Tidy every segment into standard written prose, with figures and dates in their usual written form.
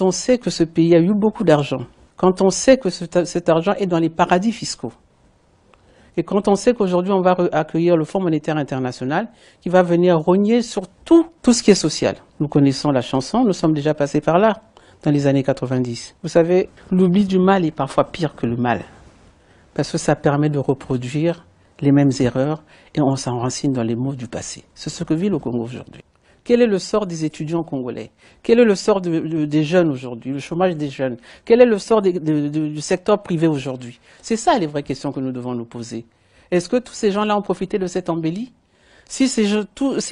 quand on sait que ce pays a eu beaucoup d'argent, quand on sait que cet argent est dans les paradis fiscaux, et quand on sait qu'aujourd'hui on va accueillir le Fonds monétaire international qui va venir rogner sur tout ce qui est social. Nous connaissons la chanson, nous sommes déjà passés par là dans les années 90. Vous savez, l'oubli du mal est parfois pire que le mal, parce que ça permet de reproduire les mêmes erreurs et on s'enracine dans les maux du passé. C'est ce que vit le Congo aujourd'hui. Quel est le sort des étudiants congolais? Quel est le sort des jeunes aujourd'hui, le chômage des jeunes? Quel est le sort du secteur privé aujourd'hui? C'est ça les vraies questions que nous devons nous poser. Est-ce que tous ces gens-là ont profité de cette embellie? Si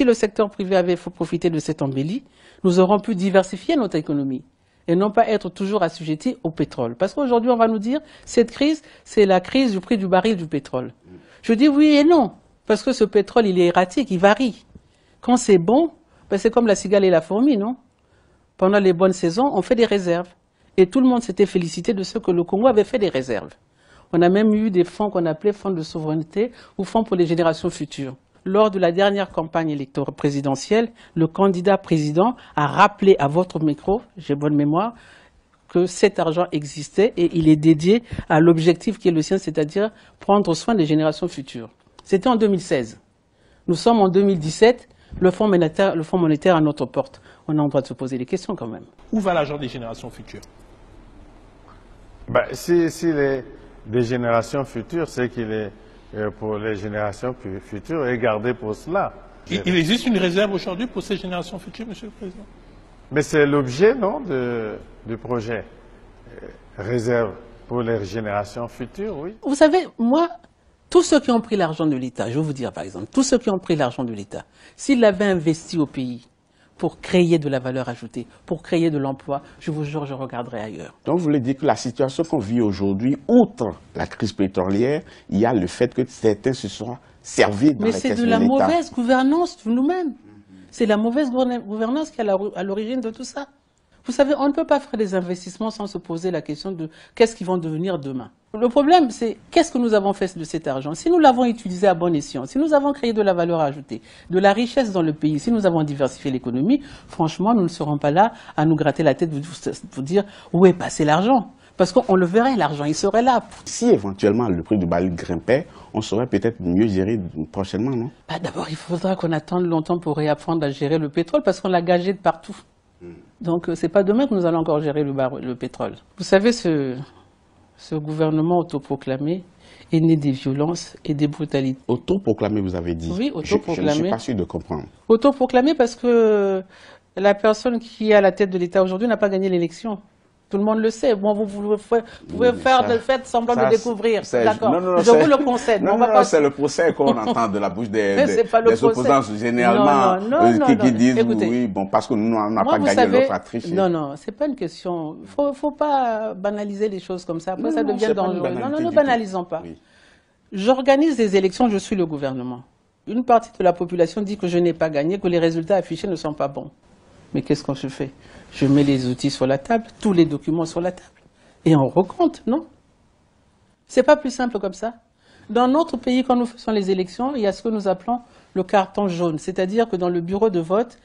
le secteur privé avait profité de cette embellie, nous aurions pu diversifier notre économie et non pas être toujours assujettis au pétrole. Parce qu'aujourd'hui, on va nous dire, cette crise, c'est la crise du prix du baril du pétrole. Je dis oui et non, parce que ce pétrole, il est erratique, il varie. Quand c'est bon, ben c'est comme la cigale et la fourmi, non? Pendant les bonnes saisons, on fait des réserves. Et tout le monde s'était félicité de ce que le Congo avait fait des réserves. On a même eu des fonds qu'on appelait fonds de souveraineté ou fonds pour les générations futures. Lors de la dernière campagne électorale présidentielle, le candidat président a rappelé à votre micro, j'ai bonne mémoire, que cet argent existait et il est dédié à l'objectif qui est le sien, c'est-à-dire prendre soin des générations futures. C'était en 2016. Nous sommes en 2017. Le Fonds monétaire à notre porte. On a le droit de se poser des questions quand même. Où va l'argent des générations futures? Ben, si les des générations futures, c'est qu'il est pour les générations futures et gardé pour cela. Il existe une réserve aujourd'hui pour ces générations futures, Monsieur le Président? Mais c'est l'objet, non, du projet. Réserve pour les générations futures, oui. Vous savez, moi, tous ceux qui ont pris l'argent de l'État, je vais vous dire par exemple, tous ceux qui ont pris l'argent de l'État, s'ils l'avaient investi au pays pour créer de la valeur ajoutée, pour créer de l'emploi, je vous jure, je regarderai ailleurs. Donc vous voulez dire que la situation qu'on vit aujourd'hui, outre la crise pétrolière, il y a le fait que certains se sont servis dans les caisses de l'État. Mais c'est de la mauvaise gouvernance de nous-mêmes. C'est la mauvaise gouvernance qui est à l'origine de tout ça. Vous savez, on ne peut pas faire des investissements sans se poser la question de qu'est-ce qu'ils vont devenir demain. Le problème, c'est qu'est-ce que nous avons fait de cet argent? Si nous l'avons utilisé à bon escient, si nous avons créé de la valeur ajoutée, de la richesse dans le pays, si nous avons diversifié l'économie, franchement, nous ne serons pas là à nous gratter la tête pour dire où est passé l'argent. Parce qu'on le verrait, l'argent, il serait là. Si éventuellement le prix du baril grimpait, on saurait peut-être mieux gérer prochainement, non? D'abord, il faudra qu'on attende longtemps pour réapprendre à gérer le pétrole parce qu'on l'a gagé de partout. Donc, c'est pas demain que nous allons encore gérer le pétrole. Vous savez, ce gouvernement autoproclamé est né des violences et des brutalités. Autoproclamé, vous avez dit? Oui, autoproclamé. Je ne suis pas sûr de comprendre. Autoproclamé parce que la personne qui est à la tête de l'État aujourd'hui n'a pas gagné l'élection. Tout le monde le sait. Bon, vous pouvez faire semblant de découvrir. D'accord. Je vous le concède. Non, c'est le procès qu'on entend de la bouche des opposants généralement qui disent écoutez, oui, bon, parce que nous, on n'a pas gagné, l'autre a triché. Non, c'est pas une question. Faut pas banaliser les choses comme ça. Après, ça devient dangereux. Non, ne banalisons pas. Oui. J'organise des élections, je suis le gouvernement. Une partie de la population dit que je n'ai pas gagné, que les résultats affichés ne sont pas bons. Mais qu'est-ce qu'on se fait? Je mets les outils sur la table, tous les documents sur la table. Et on recompte, non? C'est pas plus simple comme ça. Dans notre pays, quand nous faisons les élections, il y a ce que nous appelons le carton jaune. C'est-à-dire que dans le bureau de vote,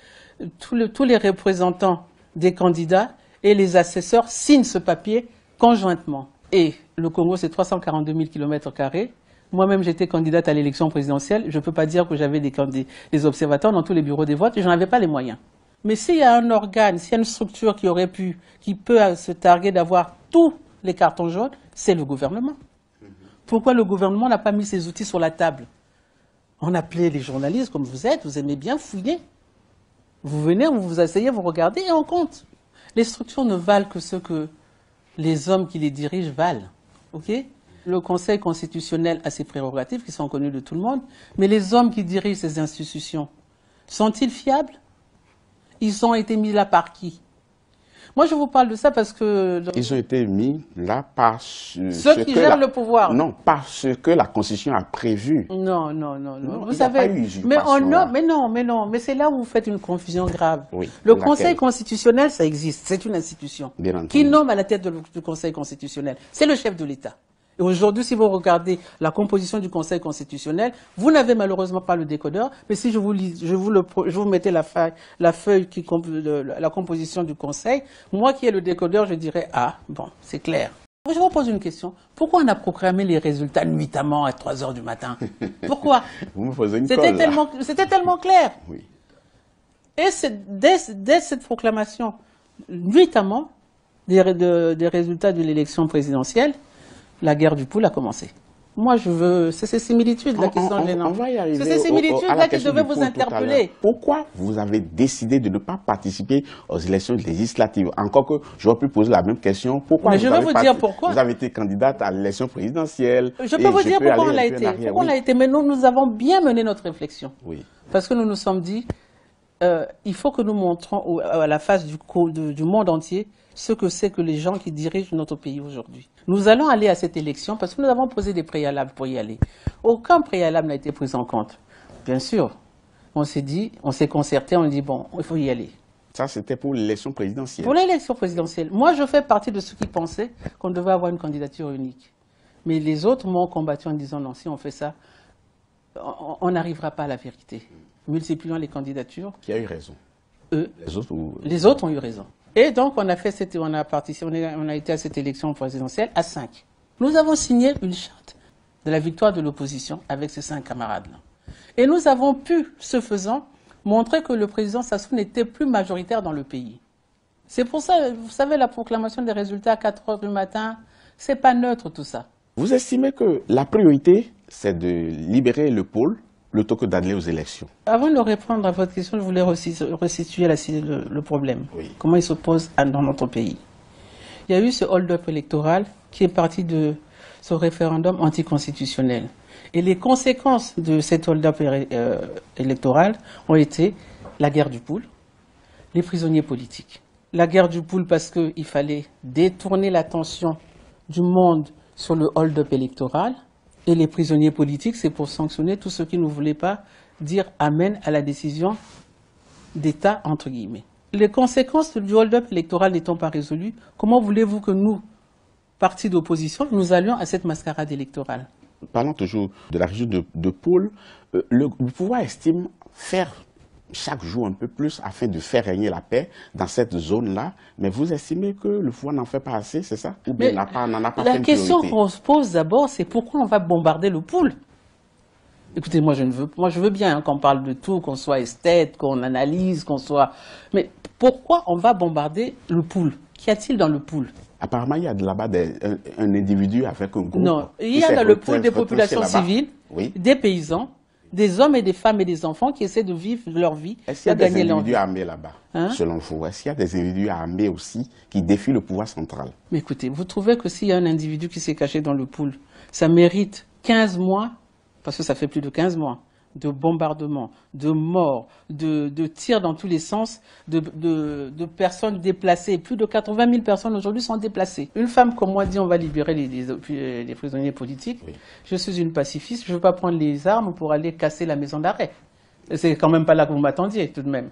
tous les représentants des candidats et les assesseurs signent ce papier conjointement. Et le Congo, c'est 342 000 km². Moi-même, j'étais candidate à l'élection présidentielle. Je ne peux pas dire que j'avais des observateurs dans tous les bureaux des votes et je n'en avais pas les moyens. Mais s'il y a un organe, s'il y a une structure qui peut se targuer d'avoir tous les cartons jaunes, c'est le gouvernement. Pourquoi le gouvernement n'a pas mis ses outils sur la table? On appelait les journalistes comme vous êtes, vous aimez bien fouiller. Vous venez, vous vous asseyez, vous regardez et on compte. Les structures ne valent que ce que les hommes qui les dirigent valent. Ok? Le Conseil constitutionnel a ses prérogatives qui sont connues de tout le monde, mais les hommes qui dirigent ces institutions, sont-ils fiables? Ils ont été mis là par qui? Moi, je vous parle de ça parce que... Ils ont été mis là par ceux qui gèrent le pouvoir. Non, parce que la Constitution a prévu. Non. Vous savez, mais c'est là où vous faites une confusion grave. Oui, le Conseil constitutionnel, ça existe, c'est une institution. Qui nomme à la tête du Conseil constitutionnel? C'est le chef de l'État. Et aujourd'hui, si vous regardez la composition du Conseil constitutionnel, vous n'avez malheureusement pas le décodeur, mais si je vous mettais la feuille la composition du Conseil, moi qui ai le décodeur, je dirais, ah, bon, c'est clair. Je vous pose une question. Pourquoi on a proclamé les résultats nuitamment à 3 heures du matin? Pourquoi? Vous me posez une C'était colle, tellement clair. Oui. Et dès cette proclamation, nuitamment, des résultats de l'élection présidentielle, la guerre du pool a commencé. Moi, je veux... C'est ces similitudes-là qui sont gênantes. On va y arriver. C'est ces similitudes-là qui devaient vous interpeller. Pourquoi vous avez décidé de ne pas participer aux élections législatives? Encore que j'aurais pu poser la même question. Pourquoi? Mais je vais vous dire pourquoi. Vous avez été candidate à l'élection présidentielle. Je peux vous dire pourquoi on l'a été. Pourquoi on l'a été. Mais nous avons bien mené notre réflexion. Oui. Parce que nous nous sommes dit, il faut que nous montrons à la face du monde entier ce que c'est que les gens qui dirigent notre pays aujourd'hui. Nous allons aller à cette élection parce que nous avons posé des préalables pour y aller. Aucun préalable n'a été pris en compte. Bien sûr, on s'est dit, on s'est concerté, on dit bon, il faut y aller. Ça, c'était pour l'élection présidentielle. Pour l'élection présidentielle. Moi, je fais partie de ceux qui pensaient qu'on devait avoir une candidature unique. Mais les autres m'ont combattu en disant non, si on fait ça, on n'arrivera pas à la vérité. Multipliant les candidatures. Qui a eu raison? Eux. Les autres ont eu raison. Et donc, on a été à cette élection présidentielle à 5. Nous avons signé une charte de la victoire de l'opposition avec ces 5 camarades-là. Et nous avons pu, ce faisant, montrer que le président Sassou n'était plus majoritaire dans le pays. C'est pour ça, vous savez, la proclamation des résultats à 4 heures du matin, c'est pas neutre tout ça. Vous estimez que la priorité, c'est de libérer le pôle plutôt que d'aller aux élections? Avant de répondre à votre question, je voulais resituer le problème. Oui. Comment il se pose dans notre pays. Il y a eu ce hold-up électoral qui est parti de ce référendum anticonstitutionnel. Et les conséquences de cet hold-up électoral ont été la guerre du pool, les prisonniers politiques. La guerre du pool parce qu'il fallait détourner l'attention du monde sur le hold-up électoral. Et les prisonniers politiques, c'est pour sanctionner tous ceux qui ne voulaient pas dire amen à la décision d'État, entre guillemets. Les conséquences du hold-up électoral n'étant pas résolues, comment voulez-vous que nous, partis d'opposition, nous allions à cette mascarade électorale? Parlons toujours de la région de Pôle. Le pouvoir estime faire chaque jour un peu plus afin de faire régner la paix dans cette zone-là. Mais vous estimez que le pouvoir n'en fait pas assez, c'est ça? Ou bien n'en a pas fait une priorité? La question qu'on se pose d'abord, c'est pourquoi on va bombarder le pool? Écoutez, moi je veux bien qu'on parle de tout, qu'on soit esthète, qu'on analyse, qu'on soit... Mais pourquoi on va bombarder le pool? Qu'y a-t-il dans le pool? Apparemment, il y a là-bas un individu avec un groupe. Non, il y a dans le pool des populations civiles, oui, des paysans, des hommes et des femmes et des enfants qui essaient de vivre leur vie. Est-ce qu'il y a des individus armés là-bas, selon vous? Est-ce qu'il y a des individus armés aussi qui défient le pouvoir central? Mais écoutez, vous trouvez que s'il y a un individu qui s'est caché dans le pool, ça mérite 15 mois, parce que ça fait plus de 15 mois, de bombardements, de morts, de tirs dans tous les sens, de personnes déplacées. Plus de 80 000 personnes aujourd'hui sont déplacées. Une femme comme moi dit on va libérer les prisonniers politiques. Oui. Je suis une pacifiste, je ne veux pas prendre les armes pour aller casser la maison d'arrêt. C'est quand même pas là que vous m'attendiez tout de même.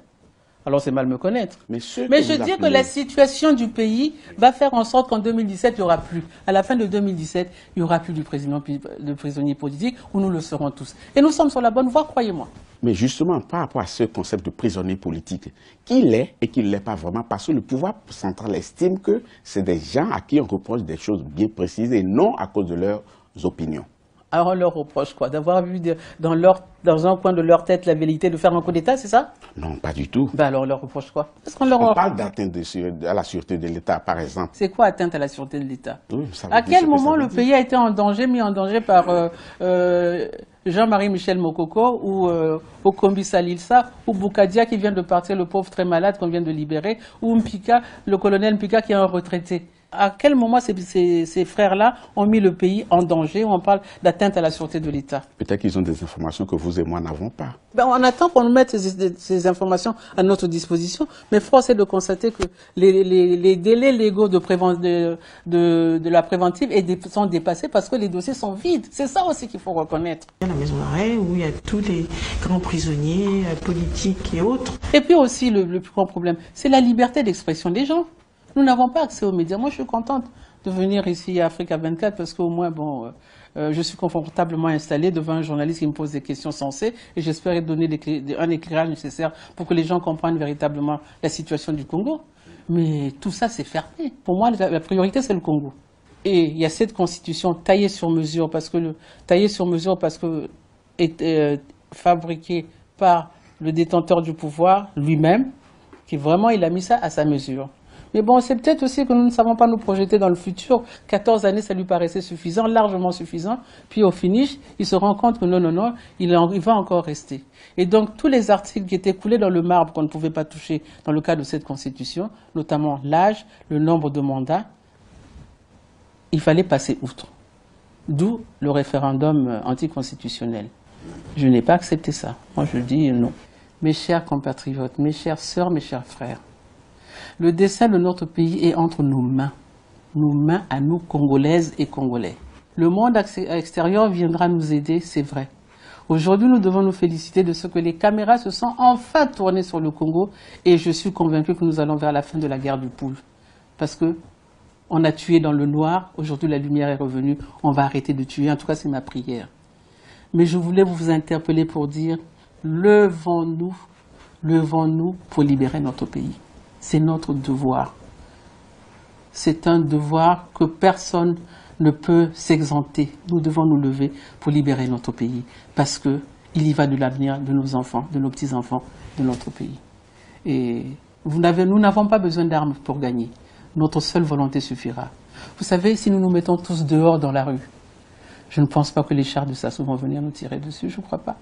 Alors c'est mal me connaître. Mais je dis que la situation du pays va faire en sorte qu'en 2017, il n'y aura plus. À la fin de 2017, il n'y aura plus de prisonniers politiques, où nous le serons tous. Et nous sommes sur la bonne voie, croyez-moi. Mais justement, par rapport à ce concept de prisonnier politique, qui l'est et qui ne l'est pas vraiment, parce que le pouvoir central estime que c'est des gens à qui on reproche des choses bien précises et non à cause de leurs opinions. Alors on leur reproche quoi? D'avoir vu dans un coin de leur tête la velléité de faire un coup d'État, c'est ça? Non, pas du tout. Ben alors on leur reproche quoi? On parle d'atteinte à la sûreté de l'État, par exemple. C'est quoi atteinte à la sûreté de l'État? Oui, à quel moment le pays a été mis en danger par Jean-Marie Michel Mokoko ou Okombi Salilsa ou Boukadia qui vient de partir, le pauvre très malade qu'on vient de libérer, ou Mpika, le colonel Mpika qui est un retraité? À quel moment ces frères-là ont mis le pays en danger où on parle d'atteinte à la sûreté de l'État? Peut-être qu'ils ont des informations que vous et moi n'avons pas. Ben, on attend qu'on nous mette ces informations à notre disposition, mais force est de constater que les délais légaux de la préventive sont dépassés parce que les dossiers sont vides. C'est ça aussi qu'il faut reconnaître. Il y a la maison d'arrêt où il y a tous les grands prisonniers politiques et autres. Et puis aussi, le plus grand problème, c'est la liberté d'expression des gens. Nous n'avons pas accès aux médias. Moi, je suis contente de venir ici à Africa 24 parce qu'au moins, bon, je suis confortablement installé devant un journaliste qui me pose des questions sensées et j'espère donner un éclairage nécessaire pour que les gens comprennent véritablement la situation du Congo. Mais tout ça, c'est fermé. Pour moi, la priorité, c'est le Congo. Et il y a cette constitution taillée sur mesure parce que fabriquée par le détenteur du pouvoir lui-même, qui vraiment, il a mis ça à sa mesure. Mais bon, c'est peut-être aussi que nous ne savons pas nous projeter dans le futur. 14 années, ça lui paraissait suffisant, largement suffisant. Puis au finish, il se rend compte que non, il va encore rester. Et donc, tous les articles qui étaient coulés dans le marbre qu'on ne pouvait pas toucher dans le cadre de cette constitution, notamment l'âge, le nombre de mandats, il fallait passer outre. D'où le référendum anticonstitutionnel. Je n'ai pas accepté ça. Moi, je dis non. Mes chers compatriotes, mes chères sœurs, mes chers frères, le destin de notre pays est entre nos mains à nous, Congolaises et Congolais. Le monde extérieur viendra nous aider, c'est vrai. Aujourd'hui, nous devons nous féliciter de ce que les caméras se sont enfin tournées sur le Congo et je suis convaincu que nous allons vers la fin de la guerre du poule. Parce que on a tué dans le noir, aujourd'hui la lumière est revenue, on va arrêter de tuer, en tout cas c'est ma prière. Mais je voulais vous interpeller pour dire, levons-nous pour libérer notre pays. C'est notre devoir. C'est un devoir que personne ne peut s'exempter. Nous devons nous lever pour libérer notre pays. Parce qu'il y va de l'avenir de nos enfants, de nos petits-enfants, de notre pays. Et nous n'avons pas besoin d'armes pour gagner. Notre seule volonté suffira. Vous savez, si nous nous mettons tous dehors dans la rue, je ne pense pas que les chars de Sassou vont venir nous tirer dessus, je ne crois pas.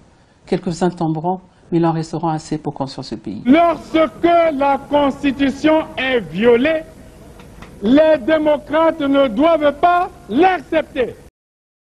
Quelques-uns tomberont, mais il en restera assez pour construire ce pays. Lorsque la Constitution est violée, les démocrates ne doivent pas l'accepter.